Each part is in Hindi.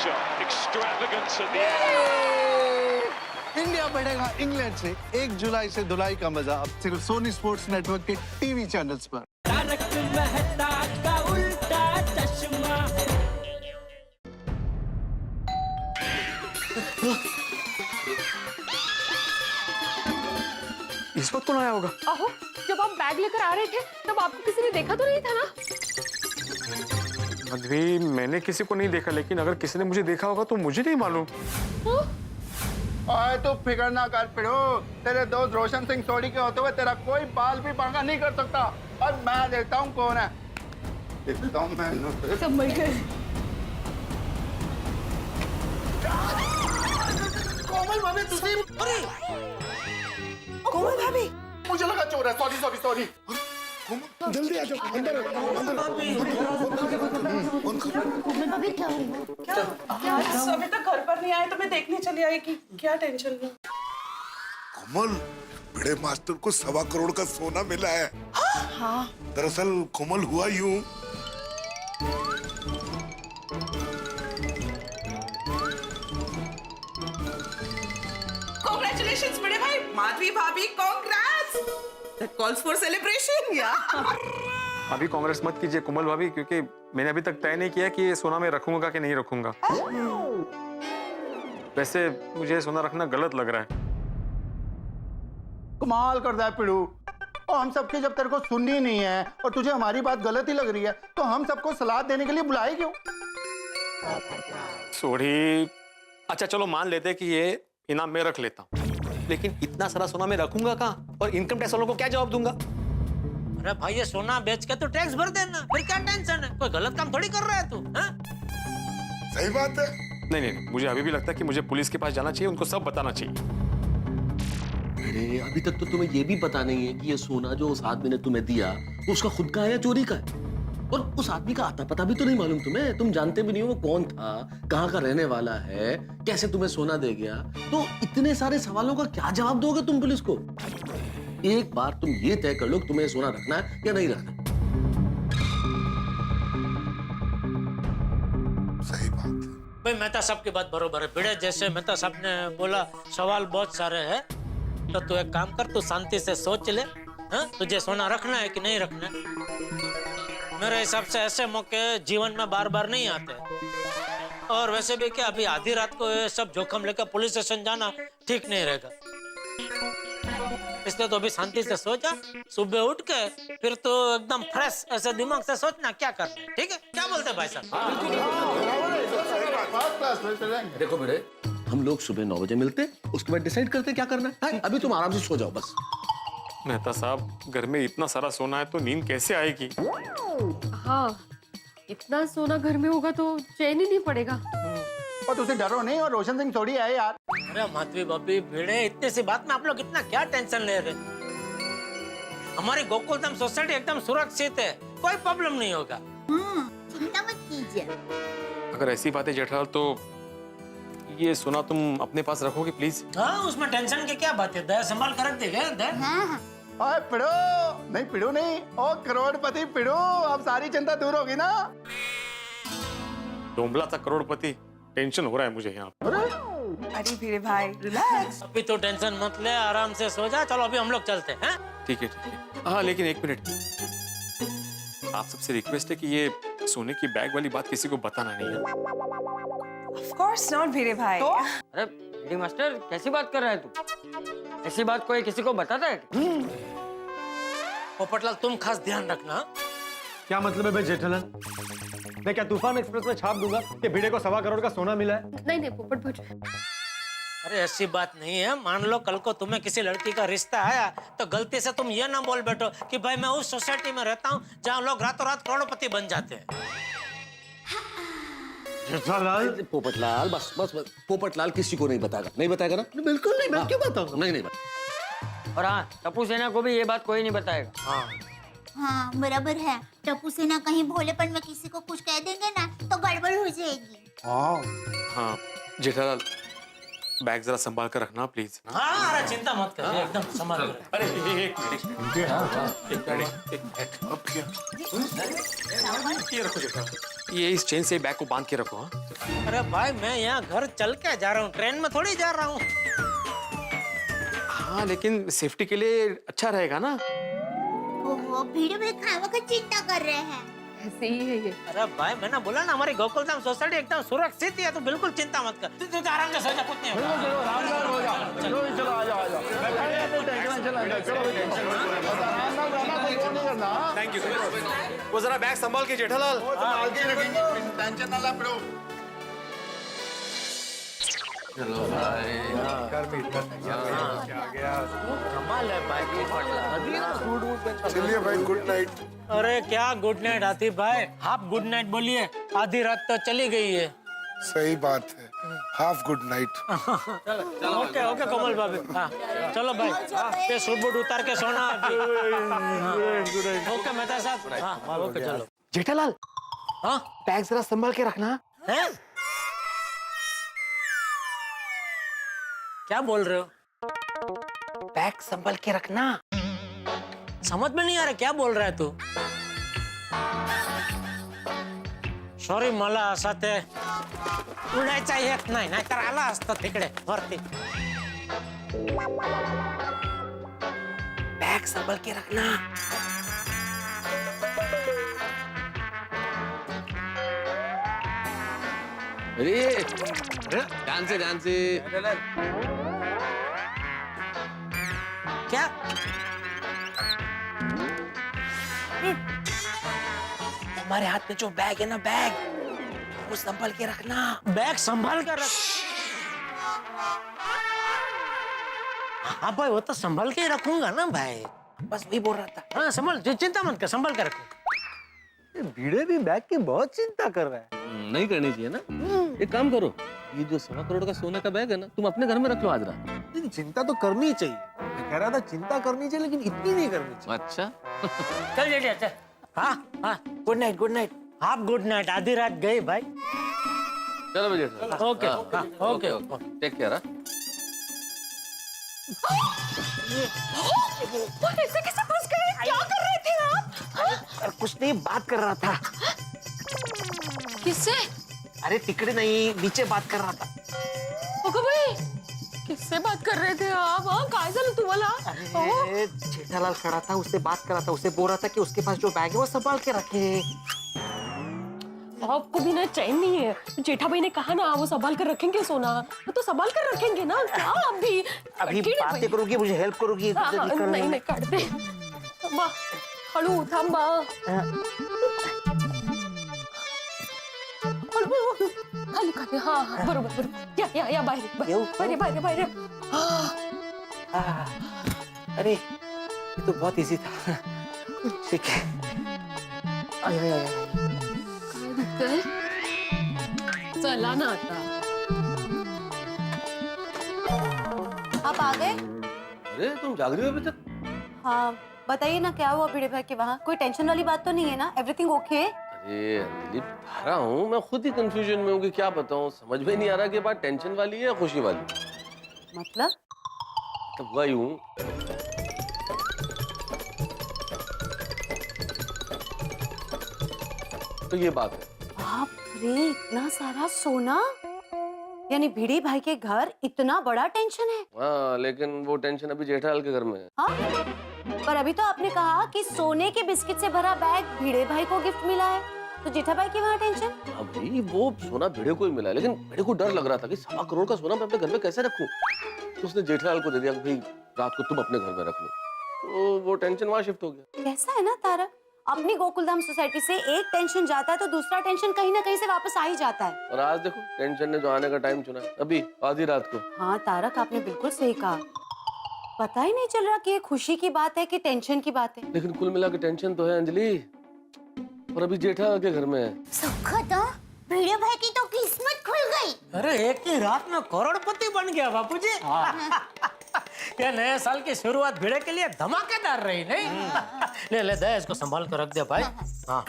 shot. Extravagance at the end. India बढ़ेगा इंग्लैंड से 1 जुलाई से धुलाई का मजा अब सिर्फ सोनी स्पोर्ट्स नेटवर्क के टीवी चैनल्स पर। तारक मेहता का उल्टा चश्मा। इस वक्त कौन आया होगा? अहो, जब आप बैग लेकर आ रहे थे तब आपको किसी ने देखा तो नहीं था ना? मधवी, मैंने किसी को नहीं देखा, लेकिन अगर किसी ने मुझे देखा होगा तो मुझे नहीं मालूम। आए तो फिक्र ना कर पिड़ो, तेरे दोस्त रोशन सिंह सोडी के होते हुए तेरा कोई बाल भी बांका नहीं कर सकता। और मैं देखता हूँ कौन है। देखता हूँ मैं। संभल कर। कोमल भाभी तुझे। अरे कोमल भाभी, मुझे लगा चोर है। Sorry sorry sorry. जल्दी आ जाओ अंदर। क्या अभी तक घर पर नहीं आए तो मैं देखने चली आई कि क्या टेंशन में। कोमल, बड़े मास्टर को 1.25 करोड़ का सोना मिला है। हाँ। दरअसल कोमल हुआ यूं, Congratulations बड़े भाई, माधवी भाभी, congrats. That calls for celebration, yeah. अभी कांग्रेस मत कीजिए कोमल भाभी, क्योंकि मैंने अभी तक तय नहीं किया कि ये सोना मैं रखूंगा कि नहीं रखूंगा। वैसे मुझे सोना रखना गलत लग रहा है। कमाल कर रहा है पिड़ू। और हम सबके जब तेरे को सुननी नहीं है और तुझे हमारी बात गलत ही लग रही है तो हम सबको सलाह देने के लिए बुलाए क्यों? सॉरी। अच्छा चलो मान लेते हैं कि ये इनाम मैं रख लेता हूँ, लेकिन इतना सारा सोना मैं रखूंगा कहाँ और इनकम टैक्स वालों को क्या जवाब दूंगा? अरे भाई, ये सोना बेच के तो टैक्स भर देना, फिर क्या टेंशन है? कोई गलत काम थोड़ी कर रहा है तू, हाँ? सही बात है। नहीं नहीं, मुझे अभी भी लगता है कि मुझे पुलिस के पास जाना चाहिए, उनको सब बताना चाहिए। अरे अभी तक तो तुम्हें ये भी पता नहीं है कि ये सोना जो उस आदमी ने तुम्हें दिया वो उसका खुद का है या चोरी का है। और उस आदमी का आता पता भी तो नहीं मालूम तुम्हें, तुम जानते भी नहीं हो वो कौन था, कहाँ का रहने वाला है, कैसे तुम्हें सोना दे गया। तो इतने सारे सवालों का क्या जवाब दोगे तुम पुलिस को? एक बार तुम ये तय कर लो कि तुम्हें सोना रखना है या नहीं रखना। सही बात है भाई, मेहता साहब की बात बरोबर है। भिड़े जैसे मेहता साहब ने बोला, सवाल बहुत सारे हैं, तो तू एक काम कर, तू शांति से सोच ले, हाँ? तुझे सोना रखना है कि नहीं रखना है? मेरे हिसाब से ऐसे मौके जीवन में बार बार नहीं आते। और वैसे भी क्या, अभी आधी रात को ये सब जोखम लेकर पुलिस स्टेशन जाना ठीक नहीं रहेगा। इसलिए तो अभी शांति से सोचा, सुबह उठ के फिर तो एकदम फ्रेश ऐसे दिमाग से सोचना क्या करना है। ठीक है, क्या बोलते हैं भाई साहब? देखो बेटे, हम लोग सुबह 9 बजे मिलते, उसके बाद डिसाइड करते क्या करना है। अभी तुम आराम से सो जाओ बस। मेहता साहब, घर में इतना सारा सोना है तो नींद कैसे आएगी? हाँ, इतना सोना घर में होगा तो चैन ही नहीं पड़ेगा। और तुझे डरो नहीं, और रोशन सिंह सोडी आए यार। अरे माधवी भाभी, भिड़े, इतनी सी बात में आप लोग इतना क्या टेंशन ले रहे? हमारी गोकुलधाम सोसाइटी एकदम सुरक्षित है, कोई प्रॉब्लम नहीं होगा। चिंता मत कीजिए। अगर ऐसी बातें जेठालाल, तो ये सोना तुम अपने पास रखोगे प्लीज? हाँ, उसमें टेंशन की क्या बात है? दया संभाल कर रख देगा। ओए पिड़ो, नहीं पिड़ो नहीं, ओ करोड़पति पिड़ो, अब सारी चिंता दूर होगी ना। डोंबला था करोड़पति, टेंशन हो रहा है मुझे यहाँ। अरे भिड़े भाई, रिलैक्स। अभी तो टेंशन मत ले, आराम से सो जा। चलो अभी हम लोग चलते हैं। ठीक है ठीक है। हाँ लेकिन एक मिनट, आप सबसे रिक्वेस्ट है कि ये सोने की बैग वाली बात किसी को बताना नहीं है। Of course not भिड़े भाई। अरे डी मास्टर, कैसी बात कर रहा है तू? ऐसी बात कोई किसी को बताता है? पोपटलाल, तुम खास ध्यान रखना। क्या मतलब है भाई जेठालाल? मैं क्या तूफान एक्सप्रेस में छाप दूंगा कि भिड़े को 1.25 करोड़ का सोना मिला है? नहीं नहीं पोपट भट्ट, अरे ऐसी बात नहीं है। मान लो कल को तुम्हें किसी लड़की का रिश्ता आया तो गलती से तुम ये ना बोल बैठो कि भाई मैं उस सोसाइटी में रहता हूँ जहाँ लोग रातों रात करोड़पति बन जाते हैं। जेठालाल, पोपटलाल, बस बस बस, पोपटलाल किसी को नहीं बताएगा। नहीं बताएगा ना? बिल्कुल नहीं, मैं क्यों बताऊंगा? नहीं नहीं। और हाँ, टप्पू सेना को भी ये बात कोई नहीं बताएगा। हाँ हाँ बराबर है। टप्पू सेना कहीं भोलेपन में किसी को कुछ कह देंगे ना तो गड़बड़ हो जाएगी। हाँ जेठालाल, बैग जरा संभाल कर रखना प्लीज। हाँ, अरे चिंता मत कर, एकदम संभाल कर। अरे एक मिनट, अब क्या? ये रखो जेठालाल। ये इस चेन से बैग को बांध के रखो। हाँ? अरे भाई मैं यहाँ घर चल के जा रहा हूँ, ट्रेन में थोड़ी जा रहा हूँ। हाँ लेकिन सेफ्टी के लिए अच्छा रहेगा ना। ओहो, भीड़ में खावा का चिंता कर रहे हैं। ऐसे ही है ये। अरे भाई मैंने बोला ना हमारी गोकुलधाम सोसाइटी एकदम सुरक्षित है, तो बिल्कुल चिंता मत कर। तू आराम से सो जा, कुछ नहीं होगा। Thank you. वो जरा बैग संभाल के जेठालाल। टेंशन ना ला ब्रो। चलो भाई। कमाल है भाई। चलिए भाई, गुड नाइट। अरे क्या गुड नाइट आतिफ भाई, आप गुड नाइट बोलिए, आधी रात तो चली गई है। सही बात है, half good night. Okay okay Kamal भाभी, हाँ चलो भाई, ये सूट बूट उतार के सोना अभी। ओके मेहता साहब, हाँ ओके चलो। जेठालाल, हाँ बैग जरा संभाल के रखना। हैं? क्या बोल रहे हो? बैग संभाल के रखना। समझ में नहीं आ रहा क्या बोल रहा है तू? सॉरी मला असं ते उडायचा येत नाही, नाहीतर आला असतं तिकडे वरती. बैग संभाल के रखना। अरे ध्यान से क्या? हमारे हाथ में जो बैग है ना, बैग वो संभाल के रखना। बैग संभाल कर रख। हाँ भाई वो तो संभाल के ही रखूंगा ना भाई, बस वही बोल रहा था। हाँ संभाल, चिंता मत कर, संभाल कर रखो। भिड़े भी बैग की बहुत चिंता कर रहा है। नहीं करनी चाहिए ना। एक काम करो, ये जो 1.25 करोड़ का सोने का बैग है ना, तुम अपने घर में रख लो आज रात। लेकिन चिंता तो करनी ही चाहिए। मैं कह रहा था चिंता करनी चाहिए, लेकिन इतनी नहीं करनी चाहिए। अच्छा चल जेठिया चल। हाँ हाँ गुड नाइट, गुड नाइट। आप गुड नाइट, आधी रात गई भाई। चलो बेटा। Okay okay take care. ऐसे कैसे फंस गए? क्या कर रहे थे आप? कुछ नहीं, बात कर रहा था। किससे? अरे तिकड़े नहीं, नीचे बात कर रहा था। ओके भाई, किससे बात कर रहे थे आप? हाँ काय झालं तुम्हाला? अरे जेठालाल खड़ा था, उससे बात कर रहा था, उससे बोल रहा था कि उसके पास जो बैग है वो संभाल के रखे। आपको भी ना चैन नहीं है। जेठा भाई ने कहा ना वो संभाल कर रखेंगे सोना, तो संभाल कर रखेंगे ना। क्या अभी बातें करोगी, मुझे हेल्प करोगी। हाँ, नहीं काढते। थांबा, हळू थांबा। खाली खाली, हाँ बरोबर या बाहेर। अरे ये तो बहुत इजी था। ठीक है। चला ना आता। आप आ गए? अरे तुम जाग रही हो अभी तक? हाँ बताइए ना, क्या हुआ भिड़े भाई के वहाँ? कोई टेंशन वाली बात तो नहीं है ना? Everything okay? अरे अंजलि भारा हूँ मैं, खुद ही कंफ्यूजन में हूँ कि क्या बताऊँ। समझ में नहीं आ रहा कि बात टेंशन वाली है या खुशी वाली। मतलब? तब हुआ यूं, तो ये बात है। बाप रे, इतना सारा सोना? यानी भिड़ी भाई के घर इतना बड़ा टेंशन है? हाँ लेकिन वो टेंशन अभी जेठालाल के घर में है। हाँ? पर अभी तो आपने कहा कि सोने के बिस्किट से भरा बैग भिड़े भाई को गिफ्ट मिला है, तो जेठा भाई की वहाँ टेंशन? अभी वो सोना भिड़े को ही मिला, लेकिन भिड़े को डर लग रहा था कि 1.25 करोड़ का सोना मैं अपने घर में कैसे रखूं। तो उसने जेठालाल को दे दिया कि भाई रात को तुम अपने घर में रख लो, तो वो टेंशन वहाँ शिफ्ट हो गया। कैसा है ना तारक, अपनी गोकुलधाम सोसाइटी से एक टेंशन जाता है तो दूसरा टेंशन कहीं ना कहीं से वापस आ ही जाता है। और आज देखो टेंशन ने जो आने का टाइम चुना, अभी आधी रात को। हाँ तारक आपने बिल्कुल सही कहा, पता ही नहीं चल रहा कि ये खुशी की बात है कि टेंशन की बात है। लेकिन कुल मिला के टेंशन तो है अंजलि, और अभी जेठा के घर में है। सुखद, भिड़े भाई की तो किस्मत खुल गई। अरे एक ही रात में करोड़पति बन गया बापूजी। ये नए साल की शुरुआत भिड़े के लिए धमाकेदार रही नहीं? ले दे, इसको संभाल कर रख दे भाई। हाँ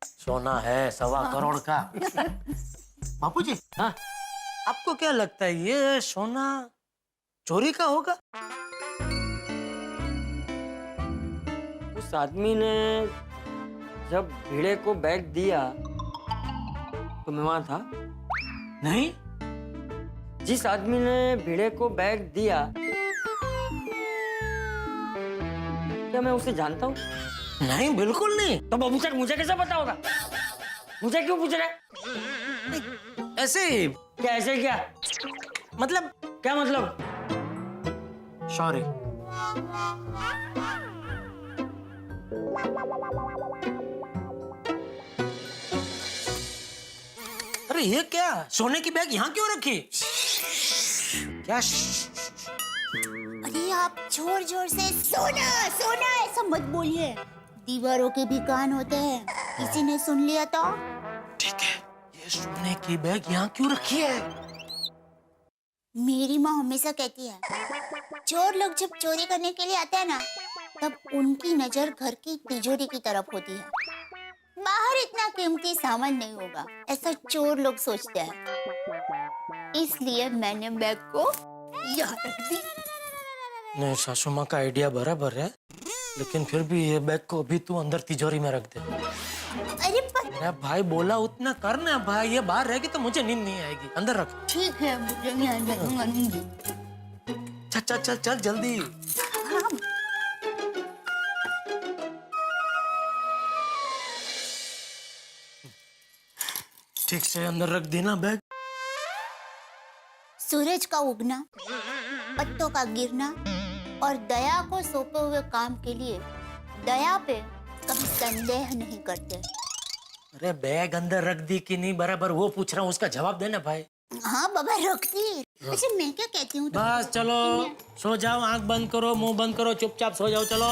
सोना है 1.25 करोड़ का। बापूजी, हाँ आपको क्या लगता है ये सोना चोरी का होगा? उस आदमी ने जब भिड़े को बैग दिया तो मैं वहां था नहीं। जिस आदमी ने भिड़े को बैग दिया, क्या मैं उसे जानता हूँ? नहीं, बिल्कुल नहीं। तो अभी तक मुझे कैसे पता होगा? मुझे क्यों पूछ रहे? ऐसे ही। क्या ऐसे क्या? मतलब क्या मतलब? सॉरी। अरे ये क्या, सोने की बैग यहाँ क्यों रखी? क्या? अरे आप जोर जोर से सोना सोना ऐसा मत बोलिए, दीवारों के भी कान होते हैं, किसी ने सुन लिया तो? ठीक है, ये सोने की बैग यहाँ क्यों रखी है? मेरी माँ हमेशा कहती है, चोर लोग जब चोरी करने के लिए आते हैं ना, तब उनकी नजर घर की तिजोरी की तरफ होती है। बाहर इतना कीमती सामान नहीं होगा, ऐसा चोर लोग सोचते हैं। इसलिए मैंने बैग को यहाँ रख दी। नहीं, सासू माँ का आइडिया बराबर है, लेकिन फिर भी ये बैग को अभी तू अंदर तिजोरी में रख दे। अरे पर भाई बोला उतना करना भाई, ये बाहर रहेगी तो मुझे नींद नहीं आएगी। अंदर रख। ठीक है, मुझे नहीं आऊंगी। चल चल चल चल जल्दी। ठीक से अंदर रख देना बैग। सूरज का उगना, पत्तों का गिरना और दया को सौंपे हुए काम के लिए दया पे कभी संदेह नहीं करते। अरे बैग अंदर रख दी कि नहीं बराबर वो पूछ रहा हूँ, उसका जवाब देना भाई। हाँ बाबा रख दी। अच्छा मैं क्या कहती हूँ? बस चलो सो जाओ, आंख बंद करो, मुंह बंद करो, चुपचाप सो जाओ। चलो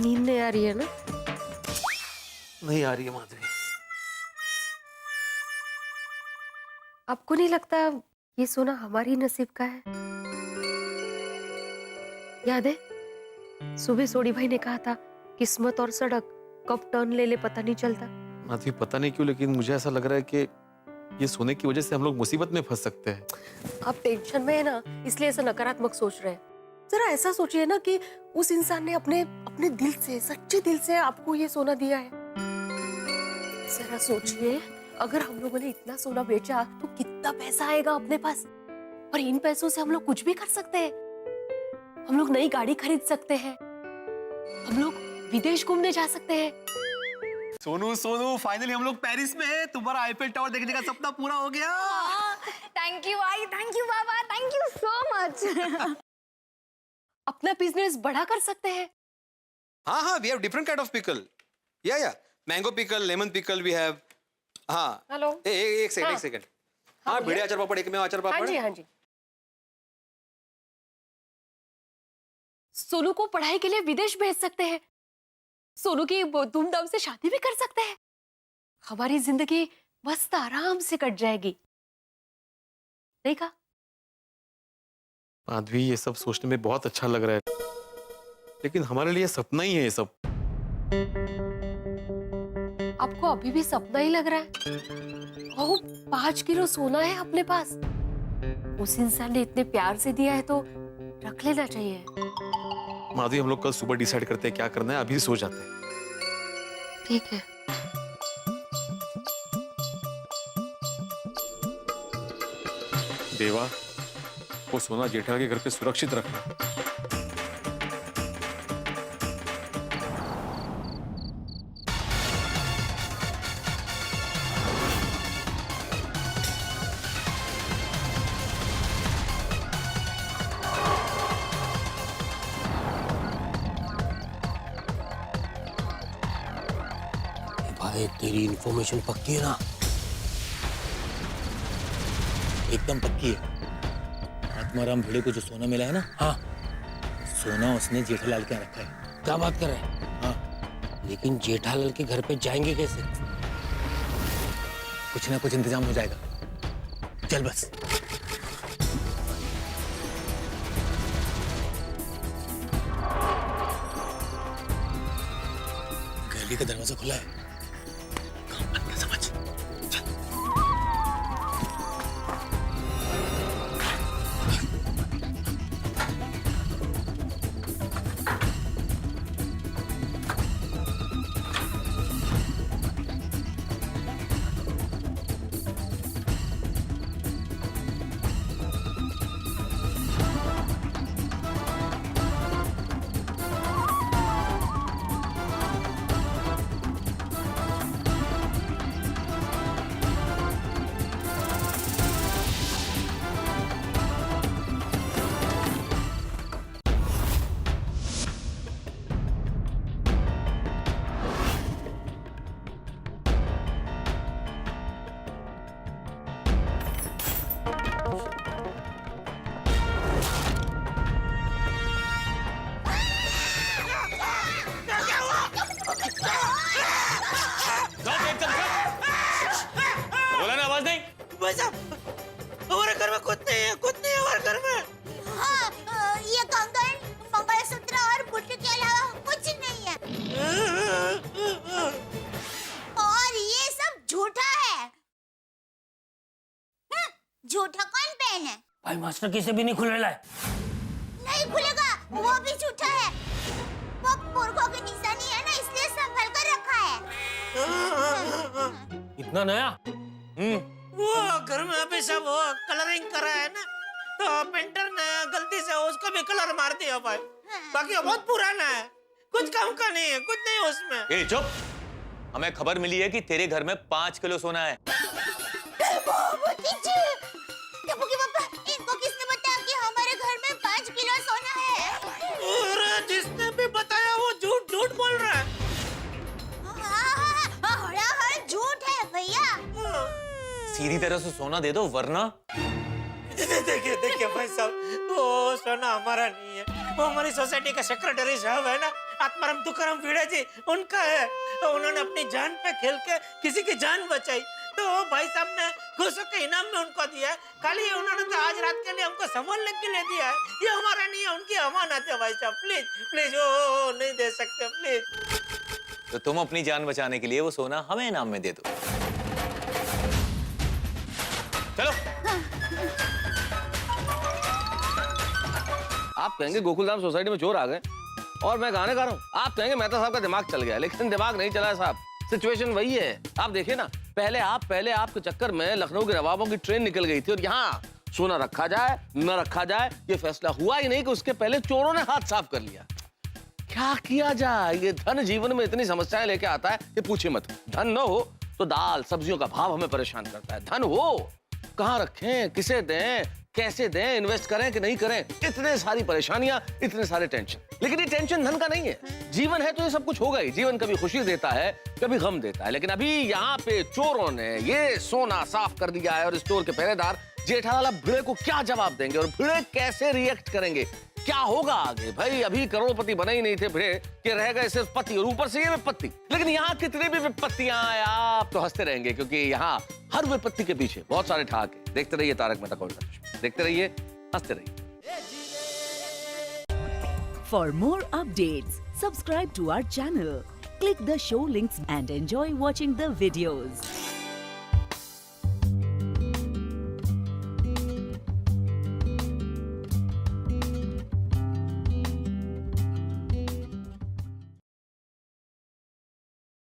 नींद नहीं आ रही है ना? नहीं आ रही है माधवी। आपको नहीं लगता ये सोना हमारी नसीब का है? याद है सुबह सोडी भाई ने कहा था, किस्मत और सड़क कब टर्न ले ले पता नहीं चलता। माधवी पता नहीं क्यों, लेकिन मुझे ऐसा लग रहा है कि ये सोने की वजह से हम लोग मुसीबत में फंस सकते हैं। आप टेंशन में है ना, इसलिए ऐसा नकारात्मक सोच रहे हैं। जरा ऐसा सोचिए ना कि उस इंसान ने अपने अपने दिल से, सच्चे दिल से आपको ये सोना दिया है। जरा सोचिए, अगर हम लोगों ने इतना सोना बेचा तो कितना पैसा आएगा अपने पास, और इन पैसों से हम लोग कुछ भी कर सकते हैं। हम लोग नई गाड़ी खरीद सकते हैं, हम लोग विदेश घूमने जा सकते हैं। सोनू सोनू फाइनली हम लोग पेरिस में हैं। तुम्हारा आईफेल टावर देखने का सपना पूरा हो गया। Thank you I, thank you Baba, thank you so much. अपना बिजनेस बड़ा कर सकते हैं। हाँ हाँ, we have different kind of pickle. Yeah yeah, mango pickle, lemon pickle we have. हाँ। हेलो। एक सेकंड। हाँ भिड़े अचार पापड़, एक में अचार पापड़। हाँ जी हाँ जी। सोनू को पढ़ाई के लिए विदेश भेज सकते हैं, सोनू की धूमधाम से शादी भी कर सकते हैं। हमारी जिंदगी मस्त आराम से कट जाएगी, नहीं कहा? माधवी ये सब सोचने में बहुत अच्छा लग रहा है, लेकिन हमारे लिए सपना ही है ये सब। आपको अभी भी सपना ही लग रहा है? ओह, 5 किलो सोना है अपने पास, उस इंसान ने इतने प्यार से दिया है तो रख लेना चाहिए। माधवी हम लोग कल सुबह डिसाइड करते हैं क्या करना है, अभी सो जाते हैं। ठीक है। देवा, वो सोना जेठालाल के घर पे सुरक्षित रखना। भाई तेरी इन्फॉर्मेशन पक्की है ना? एकदम पक्की है। आत्माराम भिड़े को जो सोना मिला है ना, हाँ, सोना उसने जेठालाल के यहाँ रखा है। क्या बात कर रहे हैं? हाँ, लेकिन जेठालाल के घर पे जाएंगे कैसे? कुछ ना कुछ इंतजाम हो जाएगा, चल बस। खिड़की का दरवाजा खुला है। काम बन गया समझ। बोला ना, आवाज नहीं। भाई साहब हमारे घर में कुछ नहीं है, कुछ नहीं है हमारे घर में। हाँ, ये कंगन, मंगलसूत्र और बुट्टी के अलावा कुछ नहीं है। और ये सब झूठा है। झूठा कौन पहने? भाई मास्टर किसे भी नहीं खुलेला है। नहीं खुलेगा, वो भी झूठा है। वो पुरखों की निशानी है ना, इसलिए संभल कर रखा है। इतना नया? वो घर में अभी सब वो कलरिंग करा है ना, तो पेंटर ने गलती से उसको भी कलर मार दिया भाई। बाकी वो बहुत पुराना है, कुछ काम का नहीं है, कुछ नहीं है उसमें। ए चुप, हमें खबर मिली है कि तेरे घर में 5 किलो सोना है। इनको किसने बताया कि हमारे घर में 5 किलो सोना है? और जिसने भी बताया वो झूठ झूठ बोल रहा है। हाँ, झूठ है भैया। सीधी तरह से सोना दे दो वरना। देखिए देखिए भाई साहब, वो सोना हमारा नहीं है, वो हमारी सोसाइटी का सेक्रेटरी साहब है ना, आत्माराम तुकाराम भिड़े जी, उनका है। तो उन्होंने अपनी जान पे खेल के किसी की जान बचाई, तो भाई साहब ने खुशियों के इनाम में उनको दिया है। खाली उन्होंने तो आज रात के लिए हमको संभालने के लिए दिया है, ये हमारा नहीं है, उनकी अमानत है भाई साहब। प्लीज प्लीज ओ नहीं दे सकते प्लीज। तो तुम अपनी जान बचाने के लिए वो सोना हमें इनाम में दे दो। चलो। आप कहेंगे गोकुलधाम सोसाइटी में चोर आ गए और मैं गाने गा रहा हूँ। आप कहेंगे मेहता साहब का दिमाग चल गया, लेकिन दिमाग नहीं चला है साहब। सिचुएशन वही है। आप देखिए ना, पहले आपके चक्कर में लखनऊ के नवाबों की ट्रेन निकल गई थी और यहाँ सोना रखा जाए न रखा जाए ये फैसला हुआ ही नहीं कि उसके पहले चोरों ने हाथ साफ कर लिया। क्या किया जाए? ये धन जीवन में इतनी समस्याएं लेके आता है कि पूछे मत। धन न हो तो दाल सब्जियों का भाव हमें परेशान करता है। धन हो कहाँ रखें, किसे दें, कैसे दें, इन्वेस्ट करें कि नहीं करें, इतने सारी परेशानियां, इतने सारे टेंशन। लेकिन ये टेंशन धन का नहीं है। जीवन है तो ये सब कुछ होगा ही। जीवन कभी खुशी देता है, कभी गम देता है। लेकिन अभी यहाँ पे चोरों ने ये सोना साफ कर दिया है और स्टोर के पहरेदार जेठालाल भिड़े को क्या जवाब देंगे और भिड़े कैसे रिएक्ट करेंगे, क्या होगा आगे? भाई अभी करोड़पति बने ही नहीं थे भिड़े कि रह गए सिर्फ पति और ऊपर से ये विपत्ति। लेकिन यहाँ कितनी भी विपत्तियां आए आप तो हंसते रहेंगे, क्योंकि यहाँ हर विपत्ति के पीछे बहुत सारे ठहाके। देखते रहिए तारक मेहता का उल्टा चश्मा, देखते रहिए, हंसते रहिए। For more updates, subscribe to our channel, click the show links and enjoy watching the videos.